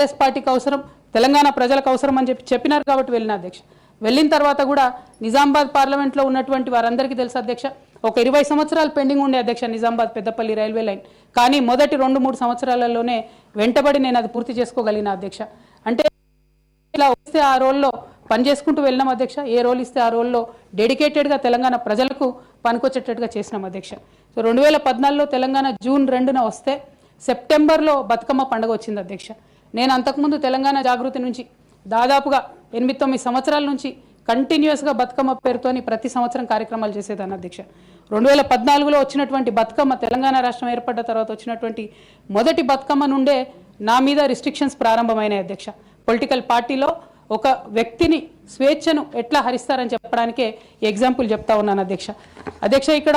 కాంగ్రెస్ పార్టీకి అవసరం, తెలంగాణ ప్రజలకు అవసరం అని చెప్పినారు కాబట్టి వెళ్ళిన అధ్యక్ష. వెళ్ళిన తర్వాత కూడా నిజామాబాద్ పార్లమెంట్లో ఉన్నటువంటి వారందరికీ తెలుసు అధ్యక్ష, ఒక 20 సంవత్సరాలు పెండింగ్ ఉండే అధ్యక్ష నిజామాబాద్ పెద్దపల్లి రైల్వే లైన్. కానీ మొదటి 2-3 సంవత్సరాలలోనే వెంటబడి నేను అది పూర్తి చేసుకోగలిగిన అధ్యక్ష. అంటే ఇలా వస్తే ఆ రోల్లో పనిచేసుకుంటూ వెళ్ళినాం అధ్యక్ష. ఏ రోల్ ఇస్తే ఆ రోల్లో డెడికేటెడ్గా తెలంగాణ ప్రజలకు పనికొచ్చేటట్టుగా చేసినాం అధ్యక్ష. సో 2014లో తెలంగాణ జూన్ 2న వస్తే సెప్టెంబర్లో బతుకమ్మ పండుగ వచ్చింది అధ్యక్ష. నేను అంతకుముందు తెలంగాణ జాగృతి నుంచి దాదాపుగా 8-9 సంవత్సరాల నుంచి కంటిన్యూస్గా బతుకమ్మ పేరుతోని ప్రతి సంవత్సరం కార్యక్రమాలు చేసేదాన్ని అధ్యక్ష. 2014లో వచ్చినటువంటి బతుకమ్మ, తెలంగాణ రాష్ట్రం ఏర్పడ్డ తర్వాత వచ్చినటువంటి మొదటి బతుకమ్మ నుండే నా మీద రిస్ట్రిక్షన్స్ ప్రారంభమైనాయి అధ్యక్ష. పొలిటికల్ పార్టీలో ఒక వ్యక్తిని స్వేచ్ఛను ఎట్లా హరిస్తారని చెప్పడానికే ఎగ్జాంపుల్ చెప్తా ఉన్నాను అధ్యక్ష. అధ్యక్ష, ఇక్కడ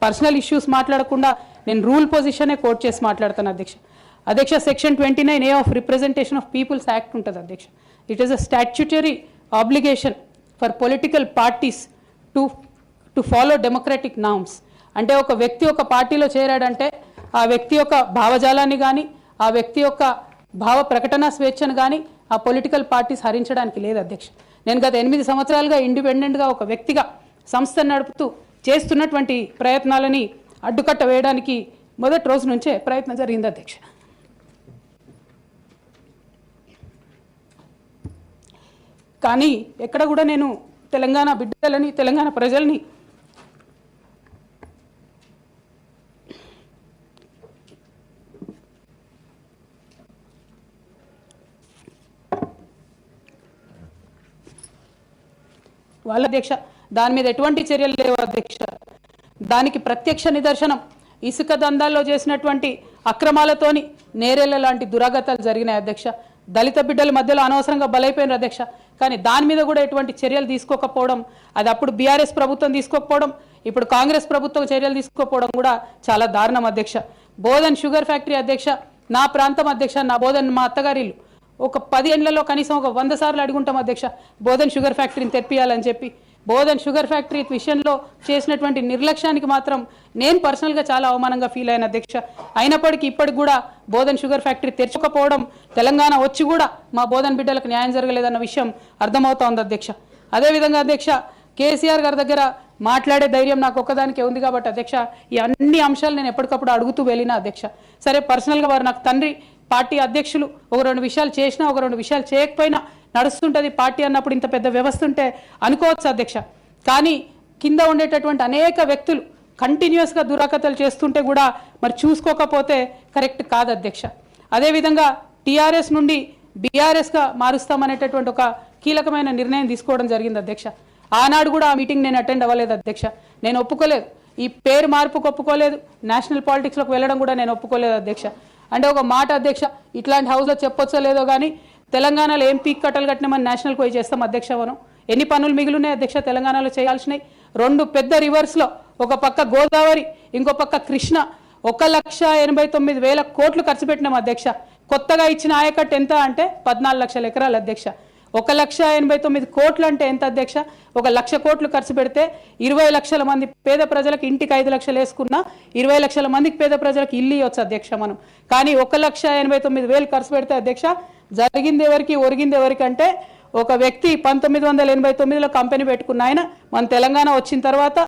పర్సనల్ ఇష్యూస్ మాట్లాడకుండా నేను రూల్ పొజిషనే కోట్ చేసి మాట్లాడతాను అధ్యక్ష. అధ్యక్ష, section 29A of representation of people's act ఉంటుంది అధ్యక్ష. It is a statutory obligation for political parties to follow democratic norms. అంటే ఒక వ్యక్తి ఒక పార్టీలో చేరాడంటే ఆ వ్యక్తి యొక్క భావజాలాన్ని కానీ, ఆ వ్యక్తి యొక్క భావ ప్రకటన స్వేచ్ఛను కానీ ఆ పొలిటికల్ పార్టీస్ హరించడానికి లేదు అధ్యక్ష. నేను గత 8 సంవత్సరాలుగా ఇండిపెండెంట్గా ఒక వ్యక్తిగా సంస్థను నడుపుతూ చేస్తున్నటువంటి ప్రయత్నాలని అడ్డుకట్ట వేయడానికి మొదటి రోజు నుంచే ప్రయత్నం జరిగింది అధ్యక్ష. కానీ ఎక్కడ కూడా నేను తెలంగాణ బిడ్డలని, తెలంగాణ ప్రజల్ని వాళ్ళ అధ్యక్ష దాని మీద ఎటువంటి చర్యలు లేవు అధ్యక్ష. దానికి ప్రత్యక్ష నిదర్శనం ఇసుక దందాల్లో చేసినటువంటి అక్రమాలతోని నేరేళ్ల లాంటి దురాగతాలు జరిగినాయి అధ్యక్ష. దళిత బిడ్డల మధ్యలో అనవసరంగా బలైపోయినారు అధ్యక్ష. కానీ దాని మీద కూడా ఎటువంటి చర్యలు తీసుకోకపోవడం, అది అప్పుడు బీఆర్ఎస్ ప్రభుత్వం తీసుకోకపోవడం, ఇప్పుడు కాంగ్రెస్ ప్రభుత్వం చర్యలు తీసుకోకపోవడం కూడా చాలా దారుణం అధ్యక్ష. బోధన్ షుగర్ ఫ్యాక్టరీ అధ్యక్ష, నా ప్రాంతం అధ్యక్ష, నా బోధన్ మా అత్తగారిల్లు. ఒక 10 ఏళ్లలో కనీసం ఒక 100 సార్లు అడుగుంటాం అధ్యక్ష బోధన్ షుగర్ ఫ్యాక్టరీని తెప్పియాలని చెప్పి. బోధన్ షుగర్ ఫ్యాక్టరీ విషయంలో చేసినటువంటి నిర్లక్ష్యానికి మాత్రం నేను పర్సనల్గా చాలా అవమానంగా ఫీల్ అయిన అధ్యక్ష. అయినప్పటికీ ఇప్పటికి కూడా బోధన్ షుగర్ ఫ్యాక్టరీ తెరచకపోవడం, తెలంగాణ వచ్చి కూడా మా బోధన్ బిడ్డలకు న్యాయం జరగలేదన్న విషయం అర్థమవుతోంది అధ్యక్ష. అదేవిధంగా అధ్యక్ష, కేసీఆర్ గారి దగ్గర మాట్లాడే ధైర్యం నాకు ఒక్కదానికే ఉంది కాబట్టి అధ్యక్ష ఈ అన్ని అంశాలు నేను ఎప్పటికప్పుడు అడుగుతూ వెళ్ళిన అధ్యక్ష. సరే, పర్సనల్గా వారు నాకు తండ్రి, పార్టీ అధ్యక్షులు, ఒక 2 విషయాలు చేసినా ఒక 2 విషయాలు చేయకపోయినా నడుస్తుంటుంది పార్టీ అన్నప్పుడు, ఇంత పెద్ద వ్యవస్థ ఉంటే అనుకోవచ్చు అధ్యక్ష. కానీ కింద ఉండేటటువంటి అనేక వ్యక్తులు కంటిన్యూస్గా దురాకతలు చేస్తుంటే కూడా మరి చూసుకోకపోతే కరెక్ట్ కాదు అధ్యక్ష. అదేవిధంగా టీఆర్ఎస్ నుండి బీఆర్ఎస్గా మారుస్తామనేటటువంటి ఒక కీలకమైన నిర్ణయం తీసుకోవడం జరిగింది అధ్యక్ష. ఆనాడు కూడా ఆ మీటింగ్ నేను అటెండ్ అవ్వలేదు అధ్యక్ష. నేను ఒప్పుకోలేదు, ఈ పేరు మార్పుకు ఒప్పుకోలేదు, నేషనల్ పాలిటిక్స్లోకి వెళ్ళడం కూడా నేను ఒప్పుకోలేదు అధ్యక్ష. అంటే ఒక మాట అధ్యక్ష, ఇట్లాంటి హౌస్లో చెప్పొచ్చో లేదో కానీ తెలంగాణలో ఏం పీక్ కట్టలు కట్టినామని నేషనల్కి పోయి చేస్తాం అధ్యక్ష. మనం ఎన్ని పనులు మిగిలినాయి అధ్యక్ష తెలంగాణలో చేయాల్సినాయి? 2 పెద్ద రివర్స్లో, ఒక పక్క గోదావరి, ఇంకో పక్క కృష్ణ, 1,89,000 కోట్లు ఖర్చు పెట్టినాం అధ్యక్ష. కొత్తగా ఇచ్చిన ఆయకట్టు ఎంత అంటే 14 లక్షల ఎకరాలు అధ్యక్ష. 1,89,000 కోట్లు అంటే ఎంత అధ్యక్ష? 1,00,000 కోట్లు ఖర్చు పెడితే 20 లక్షల మంది పేద ప్రజలకు ఇంటికి 5 లక్షలు వేసుకున్నా 20 లక్షల మందికి పేద ప్రజలకు ఇల్లు ఇవ్వచ్చు అధ్యక్ష మనం. కానీ 1,89,000 ఖర్చు పెడితే అధ్యక్ష జరిగింది ఎవరికి, ఒరిగింది ఎవరికంటే ఒక వ్యక్తి 1989లో కంపెనీ పెట్టుకున్న ఆయన మన తెలంగాణ వచ్చిన తర్వాత